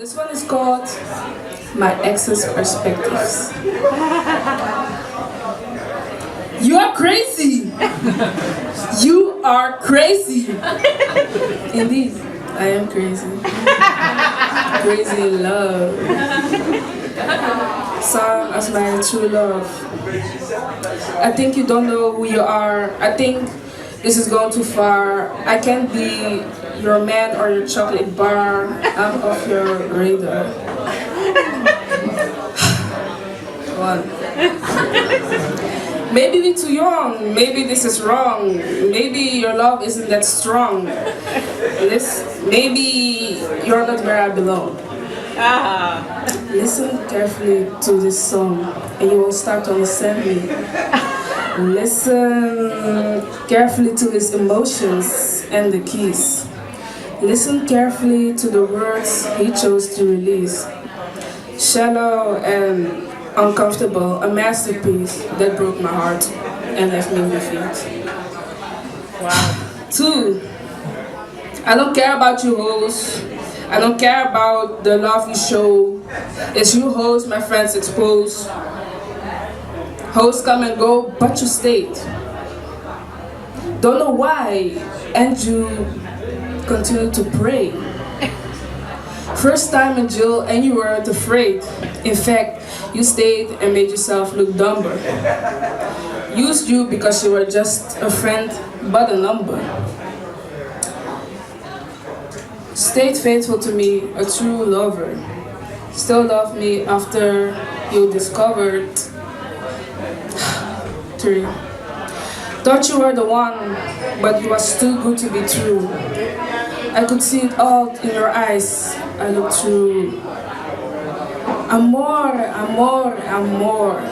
This one is called My Exes Perspectives. You are crazy! You are crazy! Indeed, I am crazy. Crazy in love. Song as my true love. I think you don't know who you are. I think this is going too far. I can't be your man or your chocolate bar. I'm off your radar. One. Maybe we're too young. Maybe this is wrong. Maybe your love isn't that strong. Maybe you're not where I belong. Listen carefully to this song and you will start to understand me. Listen carefully to his emotions and the keys. Listen carefully to the words he chose to release. Shallow and uncomfortable, a masterpiece that broke my heart and left me in defeat. Wow. 2. I don't care about you hoes. I don't care about the love you show. It's you hoes my friends expose. Hoes come and go, but you stayed. Don't know why, and you continue to pray. First time in jail and you weren't afraid. In fact, you stayed and made yourself look dumber. Used you because you were just a friend, but a number. Stayed faithful to me, a true lover. Still love me after you discovered. 3. Thought you were the one, but it was too good to be true. I could see it all in your eyes. I looked through. Amor, amor, amor.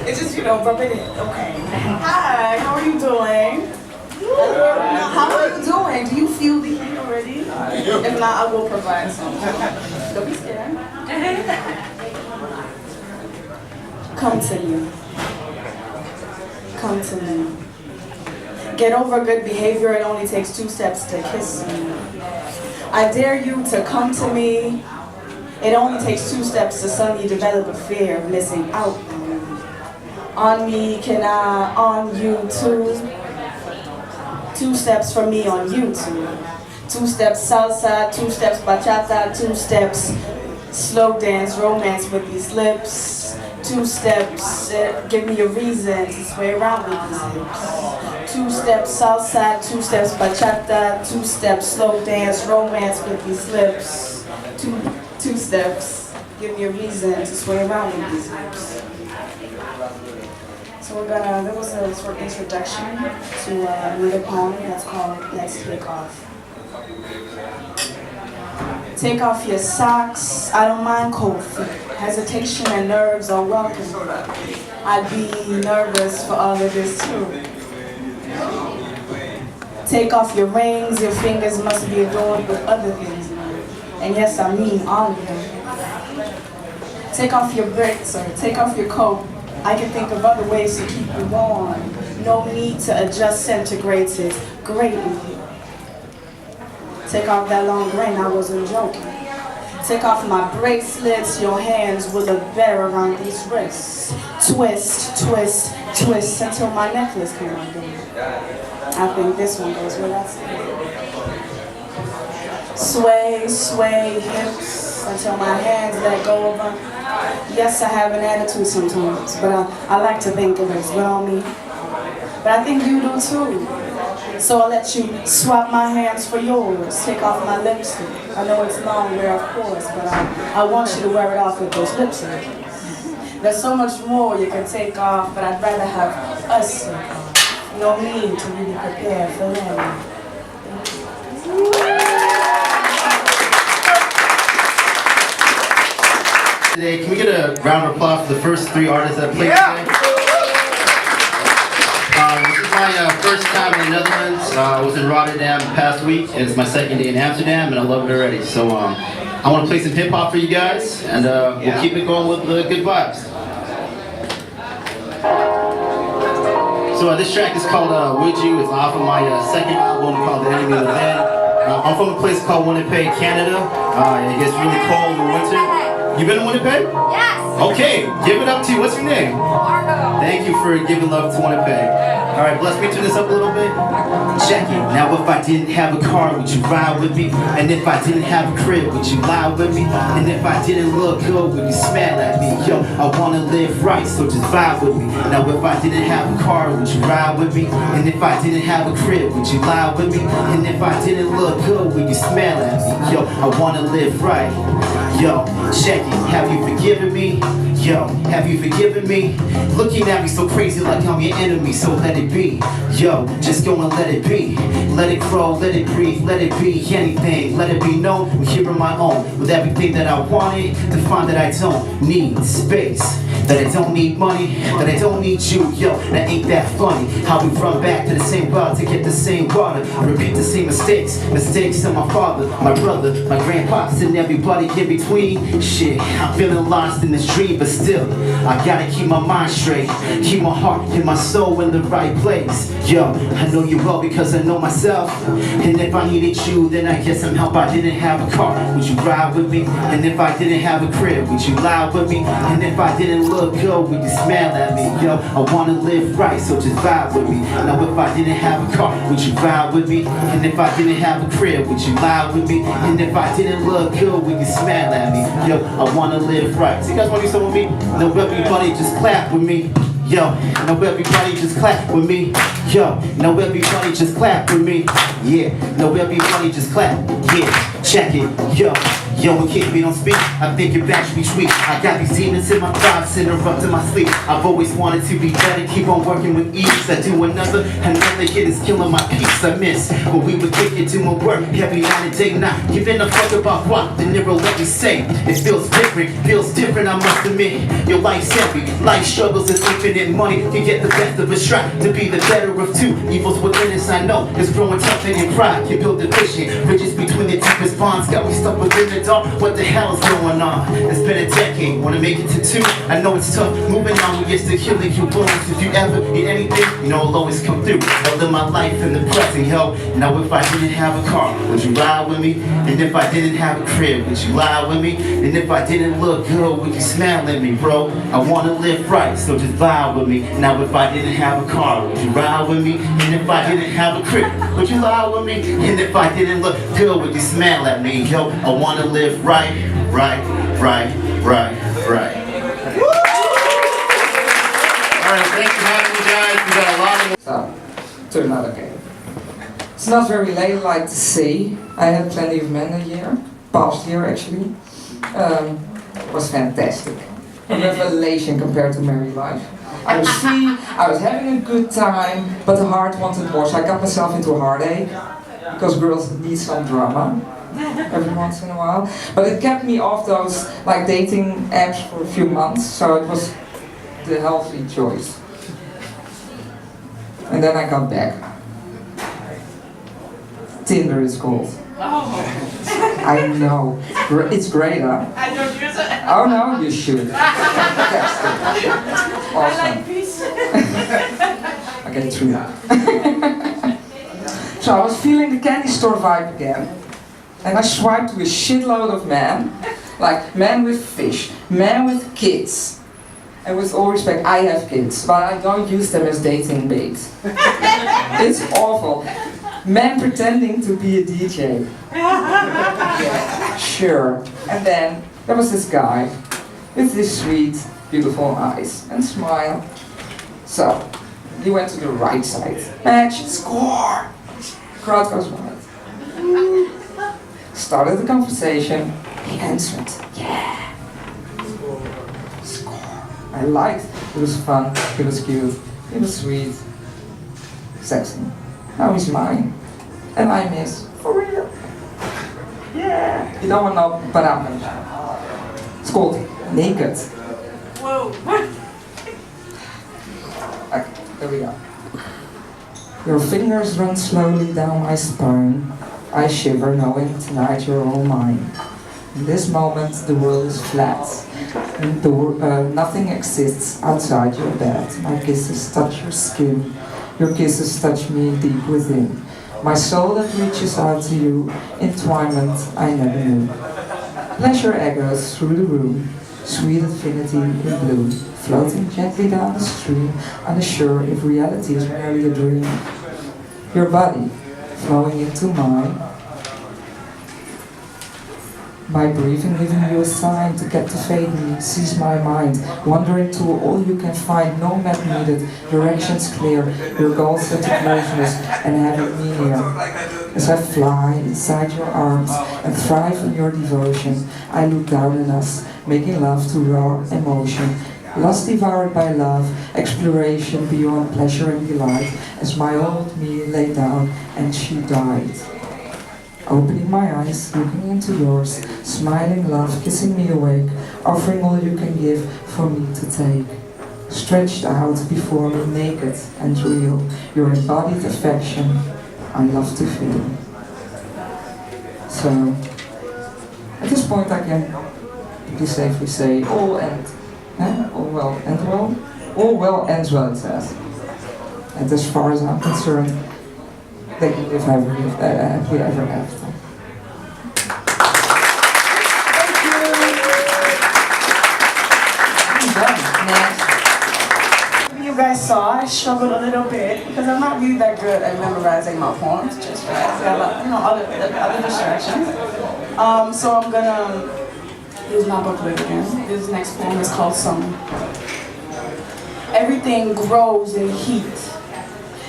It's just, rub it in. Okay. Hi, how are you doing? How are you doing? Do you feel the heat already? If not, I will provide some. Don't be scared. Come to me. Come to me. Get over good behavior, it only takes 2 steps to kiss me. I dare you to come to me. It only takes 2 steps to suddenly develop a fear of missing out on me. Can I on you too? 2 steps for me on you too. 2 steps salsa, 2 steps bachata, 2 steps slow dance, romance with these lips. 2 steps, give me a reason to sway around with these hips. 2 steps salsa, 2 steps bachata, 2 steps slow dance, romance with these lips. 2 steps, give me a reason to sway around with these hips. So there was a short introduction to another poem that's called Let's Take Off. Take off your socks, I don't mind cold feet. Hesitation and nerves are welcome. I'd be nervous for all of this too. Take off your rings, your fingers must be adorned with other things. And yes, I mean all of them. Take off your bricks or take off your coat. I can think of other ways to keep you warm. No need to adjust centigrades greatly. Take off that long grain, I wasn't joking. Take off my bracelets, your hands will look better around these wrists. Twist, twist, twist until my necklace comes undone. I think this one goes without saying. Sway, sway hips until my hands let go of them. Yes, I have an attitude sometimes, but I like to think of it as well me. But I think you do too. So I'll let you swap my hands for yours. Take off my lipstick. I know it's long wear, of course, but I want you to wear it off with those lipstick. There's so much more you can take off, but I'd rather have us take off. No need to really prepare for that. Today, can we get a round of applause for the first 3 artists that played today? This is my first time in the Netherlands. I was in Rotterdam the past week, and it's my 2nd day in Amsterdam, and I love it already. So I want to play some hip hop for you guys, and we'll keep it going with the good vibes. So this track is called Would You. It's off of my 2nd album called The Enemy of the Man. I'm from a place called Winnipeg, Canada. It gets really cold in winter. You been to Winnipeg? Yes! Okay, give it up to you. What's your name? Margo! Thank you for giving love to Winnipeg. Alright, bless me, turn this up a little bit. Check it. Now if I didn't have a car, would you ride with me? And if I didn't have a crib, would you lie with me? And if I didn't look good, would you smile at me? Yo, I wanna live right, so just vibe with me. Now if I didn't have a car, would you ride with me? And if I didn't have a crib, would you lie with me? And if I didn't look good, would you smile at me? Yo, I wanna live right. Yo, check it. Have you forgiven me? Yo, have you forgiven me? Looking at me so crazy like I'm your enemy, so let it be. Yo, just go and let it be. Let it grow, let it breathe, let it be anything. Let it be known, I'm here on my own. With everything that I wanted, to find that I don't need space. That I don't need money, that I don't need you. Yo, that ain't that funny. How we run back to the same well to get the same water. I repeat the same mistakes. Mistakes of my father, my brother, my grandpops, and everybody in between. Shit, I'm feeling lost in this dream, but still, I gotta keep my mind straight. Keep my heart and my soul in the right place. Yo, I know you well because I know myself. And if I needed you, then I get some help. I didn't have a car, would you ride with me? And if I didn't have a crib, would you lie with me? And if I didn't look good, would you smile at me? Yo, I wanna live right, so just vibe with me. Now if I didn't have a car, would you ride with me? And if I didn't have a crib, would you lie with me? And if I didn't look good, would you smile at me? Yo, I wanna live right. So you guys wanna do something with me? Now everybody just clap with me. Yo, now everybody just clap with me. Yo, now everybody just clap with me. Yeah, now everybody just clap. Yeah, check it. Yo, in case we don't speak, I think your back should be tweaked. I got these demons in my thoughts interrupting my sleep. I've always wanted to be better, keep on working with ease. I do another hit is killing my peace. I miss when we would kick it to my work every night and day. Not giving a fuck about what the never let me say. It feels different, I must admit. Your life's heavy, life struggles is infinite. Money can get the best of us, try to be the better of two. Evils within us, I know, it's growing tougher than pride. Can build division, bridges between the deepest bonds. Got me stuck within the dark, what the hell is going on? It's been a decade, wanna make it to 2. I know it's tough, moving on when you're still killing your wounds. If you ever need anything, you know I'll always come through. I'll live my life in the present, yo. Now if I didn't have a car, would you ride with me? And if I didn't have a crib, would you lie with me? And if I didn't look good, would you smile at me, bro? I wanna live right, so just vibe with me. Now if I didn't have a car, would you ride with me? And if I didn't have a crib, would you lie with me? And if I didn't look good, would you smile at me? Yo, I wanna live right. Alright, thanks for having me, guys. We got a lot of... So, to another game. It's not very ladylike to say. I had plenty of men a year. Past year, actually. It was fantastic. A revelation compared to married life. I was free, I was having a good time, but the heart wanted more, so I got myself into a heartache. Because girls need some drama. Every once in a while, but it kept me off those like dating apps for a few months, so it was the healthy choice. And then I got back. Tinder is called. I know. It's great, huh? I don't use it. Oh no, you should. Test it. Awesome. I like peace. Okay, true. So I was feeling the candy store vibe again. And I swiped to a shitload of men, like men with fish, men with kids. And with all respect, I have kids, but I don't use them as dating bait. It's awful. Men pretending to be a DJ. Sure. And then there was this guy with his sweet, beautiful eyes and smile. So he went to the right side. Match, score! Crowd goes wild. Started the conversation, he answered, yeah. Score. I liked, it was fun, it was cute, it was sweet, sexy. Now he's mine, and I miss, for real. Yeah. You don't want no parameters. It's called naked. Whoa. Okay, here we go. Your fingers run slowly down my spine. I shiver knowing tonight you're all mine. In this moment the world is flat. And nothing exists outside your bed. My kisses touch your skin. Your kisses touch me deep within. My soul that reaches out to you, entwinement I never knew. Pleasure echoes through the room, sweet infinity in bloom, floating gently down the stream, unsure if reality is merely a dream. Your body flowing into mine, my breathing giving you a sign to captivate me, seize my mind, wandering to all you can find, no map needed, directions clear, your goals into closeness and having me near. As I fly inside your arms and thrive in your devotion, I look down on us, making love to raw emotion. Lust devoured by love, exploration beyond pleasure and delight, as my old me lay down and she died. Opening my eyes, looking into yours, smiling love, kissing me awake, offering all you can give for me to take. Stretched out before me, naked and real, your embodied affection, I love to feel. So, at this point I can pretty safely say, all end. All well and well? All well ends well, it says. And as far as I'm concerned, they can live happily ever after. You guys saw I struggled a little bit because I'm not really that good at memorizing my poems, just because I have other distractions. So I'm gonna use my booklet again. This next poem is called Summer. Everything grows in heat.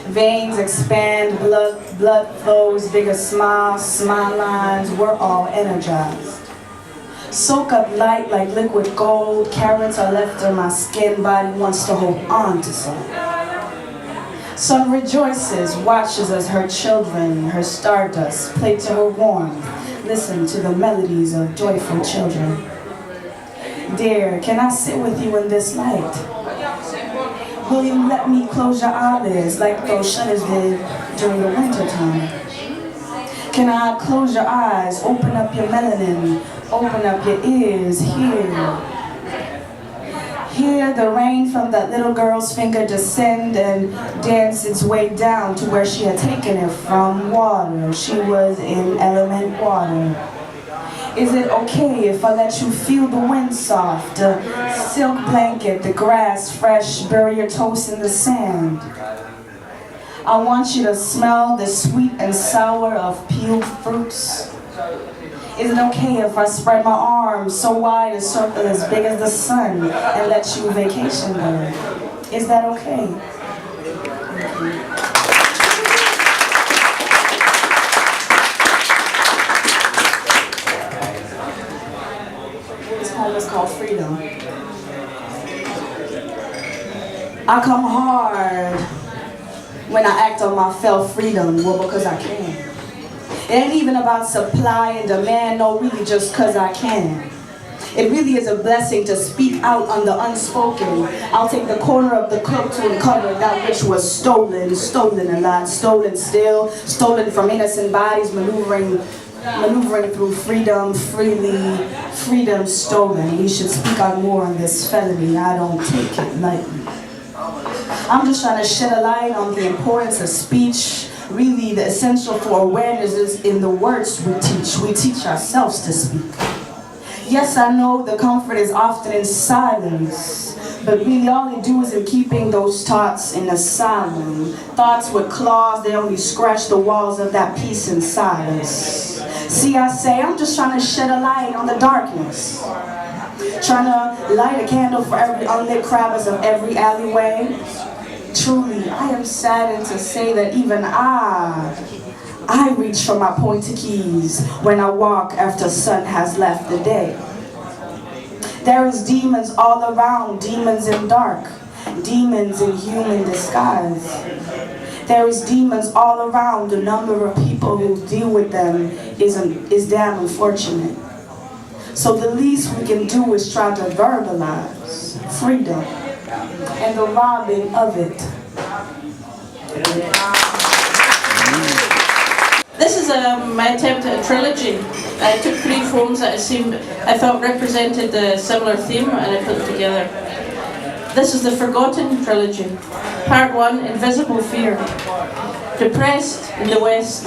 Veins expand, blood flows, bigger smiles, smile lines, we're all energized. Soak up light like liquid gold, carrots are left on my skin, body wants to hold on to some. Sun rejoices, watches as her children, her stardust, play to her warmth, listen to the melodies of joyful children. Dear, can I sit with you in this light? Will you let me close your eyelids like those shutters did during the winter time? Can I close your eyes, open up your melanin, open up your ears, hear the rain from that little girl's finger descend and dance its way down to where she had taken it from water. She was in element water. Is it okay if I let you feel the wind soft, the silk blanket, the grass fresh, bury your toes in the sand? I want you to smell the sweet and sour of peeled fruits. Is it okay if I spread my arms so wide a circle as big as the sun and let you vacation there? Is that okay? This poem is called Freedom. I come hard when I act on my felt freedom, well, because I can. It ain't even about supply and demand, no, really just because I can. It really is a blessing to speak out on the unspoken. I'll take the corner of the cloak to uncover that which was stolen, stolen a lot, stolen still, stolen from innocent bodies, maneuvering through freedom, freedom stolen. We should speak out more on this felony. I don't take it lightly. I'm just trying to shed a light on the importance of speech. Really, the essential for awareness is in the words we teach. We teach ourselves to speak. Yes, I know the comfort is often in silence, but really all they do is in keeping those thoughts in asylum. Thoughts with claws, they only scratch the walls of that peace and silence. See, I say, I'm just trying to shed a light on the darkness. Trying to light a candle for every unlit crevice of every alleyway. Truly, I am saddened to say that even I reach for my pointed keys when I walk after sun has left the day. There is demons all around, demons in dark, demons in human disguise. There is demons all around, the number of people who deal with them is damn unfortunate. So the least we can do is try to verbalize freedom and the robbing of it. This is my attempt at a trilogy. I took 3 poems that I felt represented the similar theme, and I put them together. This is the Forgotten Trilogy. Part 1, Invisible Fear. Depressed in the West,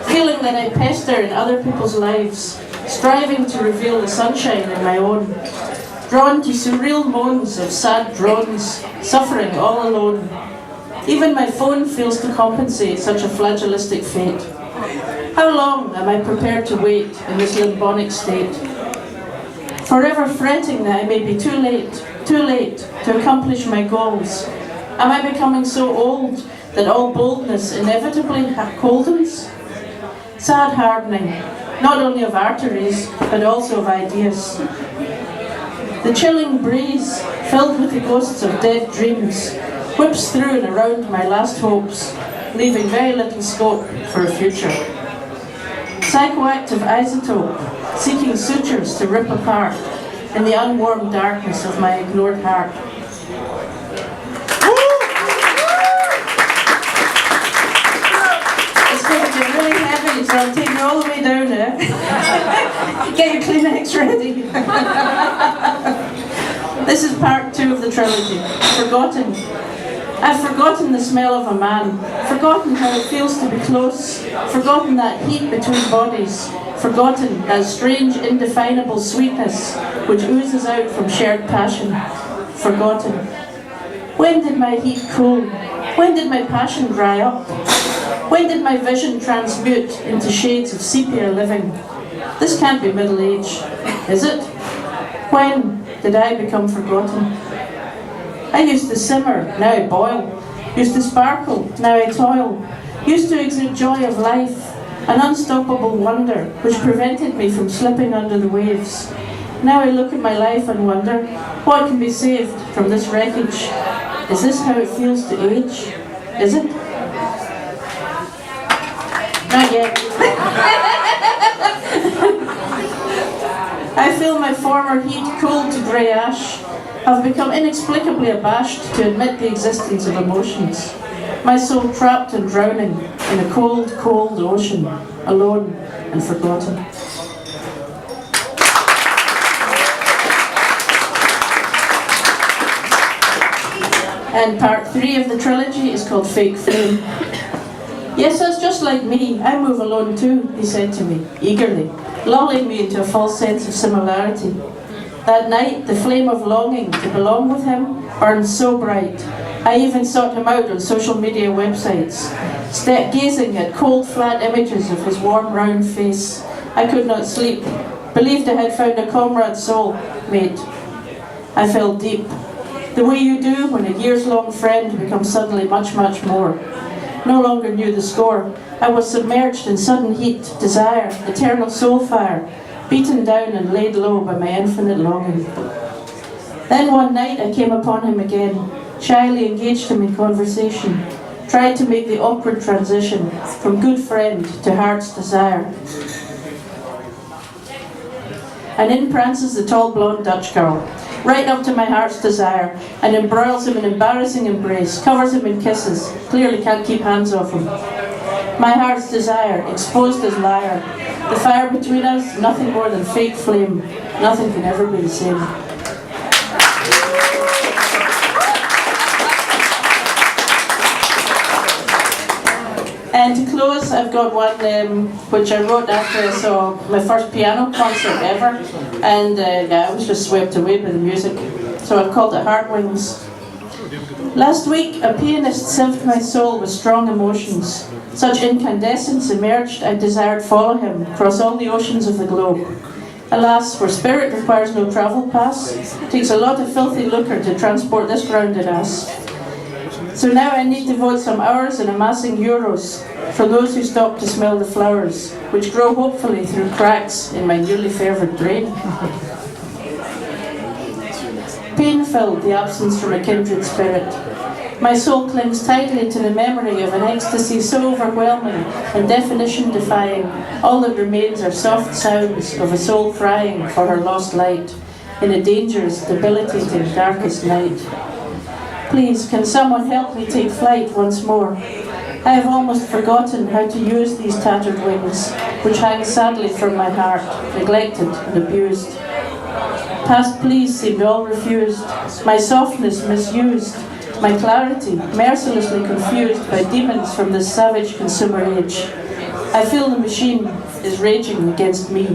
feeling that I pester in other people's lives. striving to reveal the sunshine in my own, drawn to surreal moans of sad drones, suffering all alone. Even my phone fails to compensate such a flagellistic fate. How long am I prepared to wait in this limbonic state? Forever fretting that I may be too late to accomplish my goals. Am I becoming so old that all boldness inevitably holdens? Sad hardening, not only of arteries, but also of ideas. The chilling breeze, filled with the ghosts of dead dreams, whips through and around my last hopes, leaving very little scope for a future. Psychoactive isotope, seeking sutures to rip apart in the unwarmed darkness of my ignored heart. It's going to get really heavy, so I'll take you all the way down there. Get your Kleenex ready. This is part 2 of the trilogy, Forgotten. I've forgotten the smell of a man, forgotten how it feels to be close, forgotten that heat between bodies, forgotten that strange, indefinable sweetness which oozes out from shared passion, forgotten. When did my heat cool? When did my passion dry up? When did my vision transmute into shades of sepia living? This can't be middle age, is it? When did I become forgotten? I used to simmer, now I boil. Used to sparkle, now I toil. Used to exude joy of life, an unstoppable wonder which prevented me from slipping under the waves. Now I look at my life and wonder, what can be saved from this wreckage? Is this how it feels to age? Is it? Not yet. I feel my former heat cooled to grey ash. I've become inexplicably abashed to admit the existence of emotions. My soul trapped and drowning in a cold, cold ocean, alone and forgotten. And part 3 of the trilogy is called Fake Flame. Yes, that's just like me. I move alone too, he said to me, eagerly, lulling me into a false sense of similarity. That night, the flame of longing to belong with him burned so bright. I even sought him out on social media websites, gazing at cold, flat images of his warm, round face. I could not sleep, believed I had found a comrade soul mate. I fell deep, the way you do when a years-long friend becomes suddenly much, much more. No longer knew the score. I was submerged in sudden heat, desire, eternal soul fire, beaten down and laid low by my infinite longing. Then one night I came upon him again, shyly engaged him in conversation, tried to make the awkward transition from good friend to heart's desire. And in prances the tall blonde Dutch girl, right up to my heart's desire, and embroils him in embarrassing embrace, covers him in kisses, clearly can't keep hands off him. My heart's desire, exposed as liar. The fire between us, nothing more than fake flame. Nothing can ever be the same. And to close, I've got one which I wrote after I saw my first piano concert ever, and I was just swept away by the music. So I've called it Heartwings. Last week, a pianist sieved my soul with strong emotions. Such incandescence emerged, I desired follow him across all the oceans of the globe. Alas, where spirit requires no travel pass, takes a lot of filthy lucre to transport this grounded ass. So now I need to devote some hours in amassing euros for those who stop to smell the flowers, which grow hopefully through cracks in my newly fervoured brain. Pain-filled, the absence from a kindred spirit. My soul clings tightly to the memory of an ecstasy so overwhelming and definition-defying, all that remains are soft sounds of a soul crying for her lost light in a dangerous, debilitating, darkest night. Please, can someone help me take flight once more? I have almost forgotten how to use these tattered wings, which hang sadly from my heart, neglected and abused. Past pleas seemed all refused, my softness misused, my clarity mercilessly confused by demons from this savage consumer age. I feel the machine is raging against me.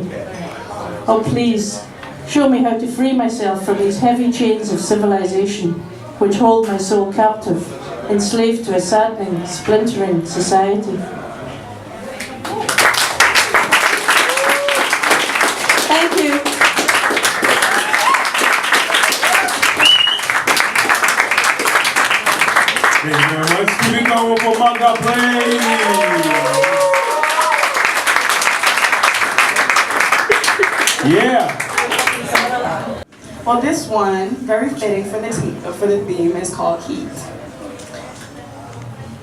Oh please, show me how to free myself from these heavy chains of civilization which hold my soul captive, enslaved to a saddening, splintering society. Thank you. Thank you very much. Keep it going for Manga Play. Yeah. Well, this one, very fitting for the theme, is called Heat.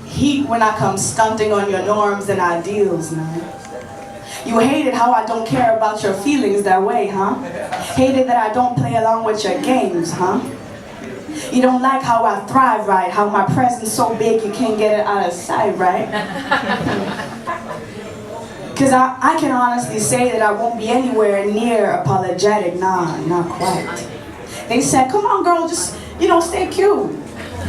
Heat when I come stunting on your norms and ideals, man. You hated how I don't care about your feelings that way, huh? Hated that I don't play along with your games, huh? You don't like how I thrive, right? How my presence so big you can't get it out of sight, right? Because I can honestly say that I won't be anywhere near apologetic, nah, not quite. They said, come on girl, just, stay cute.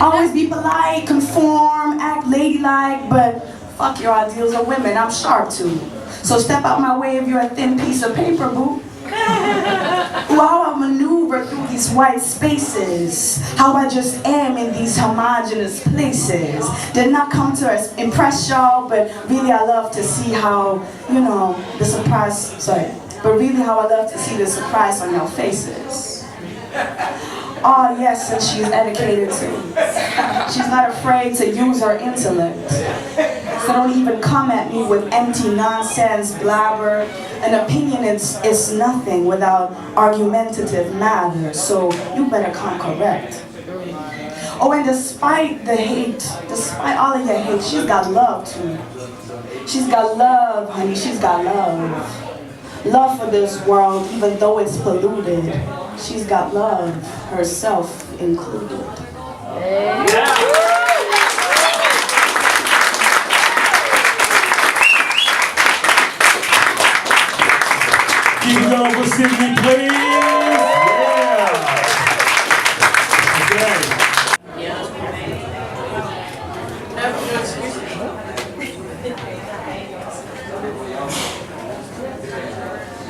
Always be polite, conform, act ladylike, but fuck your ideals of women, I'm sharp too. So step out my way if you're a thin piece of paper, boo. How I maneuver through these white spaces, how I just am in these homogenous places. Did not come to impress y'all, but really I love to see how, the surprise, but really how I love to see the surprise on your faces. Oh yes, and she's educated too. She's not afraid to use her intellect. So don't even come at me with empty nonsense, blabber. An opinion is nothing without argumentative matter, so you better come correct. Oh, and despite the hate, despite all of your hate, she's got love too. She's got love, honey, she's got love. Love for this world, even though it's polluted. She's got love, herself included. Yeah. Keep it going for Sydney, please. Yeah. Okay.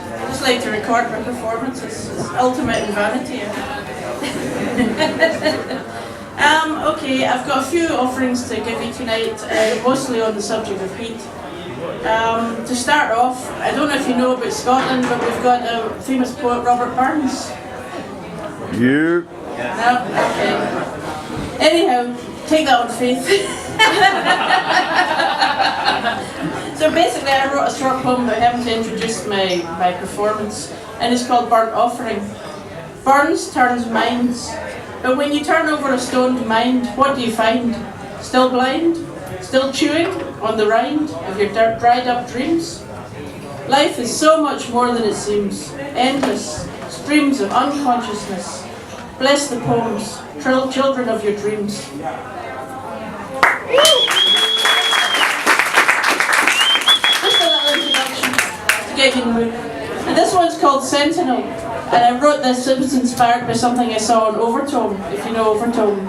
I just like to record my performances. It's ultimate in vanity. Okay, I've got a few offerings to give you tonight, mostly on the subject of heat. To start off, I don't know if you know about Scotland, but we've got a famous poet, Robert Burns. You. No? Okay. Anyhow, take that on faith. So basically I wrote a short poem about him to introduce my performance, and it's called Burnt Offering. Burns turns minds, but when you turn over a stoned mind, what do you find? Still blind? Still chewing on the rind of your dried up dreams? Life is so much more than it seems, endless, streams of unconsciousness. Bless the poems, children of your dreams. Just a little introduction to get you in the mood. And this one's called Sentinel, and I wrote this, it was inspired by something I saw on Overtone, if you know Overtone.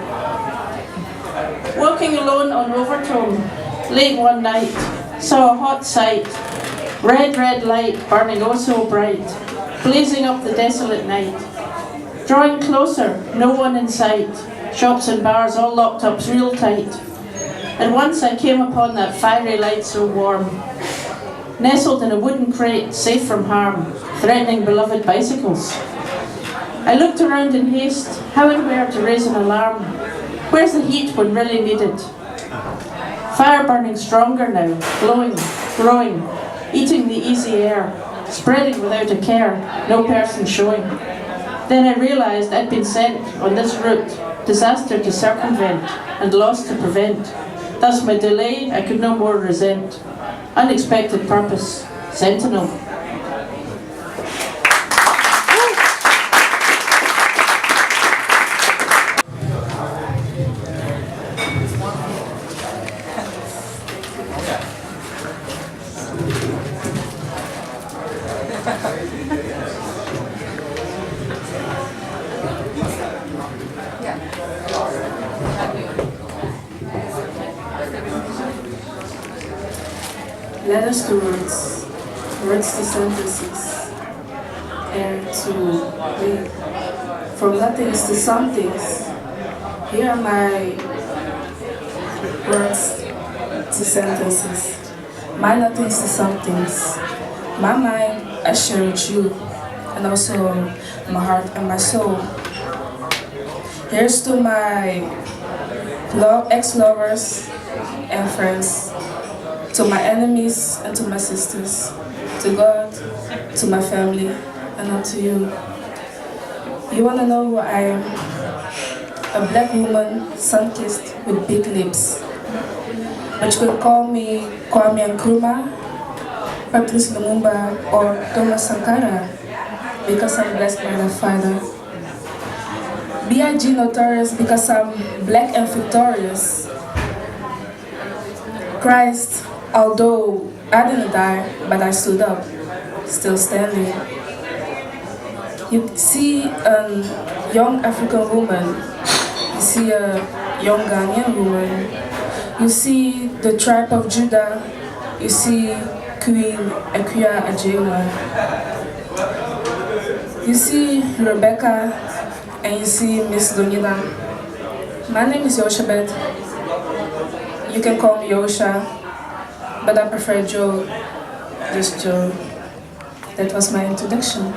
Walking alone on Overtone, late one night, saw a hot sight. Red, red light burning oh so bright, blazing up the desolate night. Drawing closer, no one in sight, shops and bars all locked up real tight. And once I came upon that fiery light so warm, nestled in a wooden crate, safe from harm, threatening beloved bicycles. I looked around in haste, how and where to raise an alarm. Where's the heat when really needed? Fire burning stronger now, glowing, growing, eating the easy air, spreading without a care, no person showing. Then I realized I'd been sent on this route, disaster to circumvent, and loss to prevent. Thus my delay I could no more resent. Unexpected purpose, sentinel. Letters to words, words to sentences. and to be from nothings to somethings. Here are my words to sentences. My nothings to somethings. My mind I share with you, and also my heart and my soul. Here's to my ex-lovers and friends, to my enemies and to my sisters, to God, to my family, and not to you. You wanna know who I am? A black woman, sun-kissed with big lips. But you could call me Kwame Nkrumah, Patrice Lumumba, or Thomas Sankara, because I'm blessed by the Father. B.I.G. notorious because I'm black and victorious. Christ, although I didn't die, but I stood up, still standing. You see a young African woman, you see a young Ghanaian woman, you see the tribe of Judah, you see Queen Akuya Ajewa, you see Rebecca, and you see Miss Donida. My name is Asha Belt. You can call me Yosha, but I prefer Joe, just Joe. That was my introduction.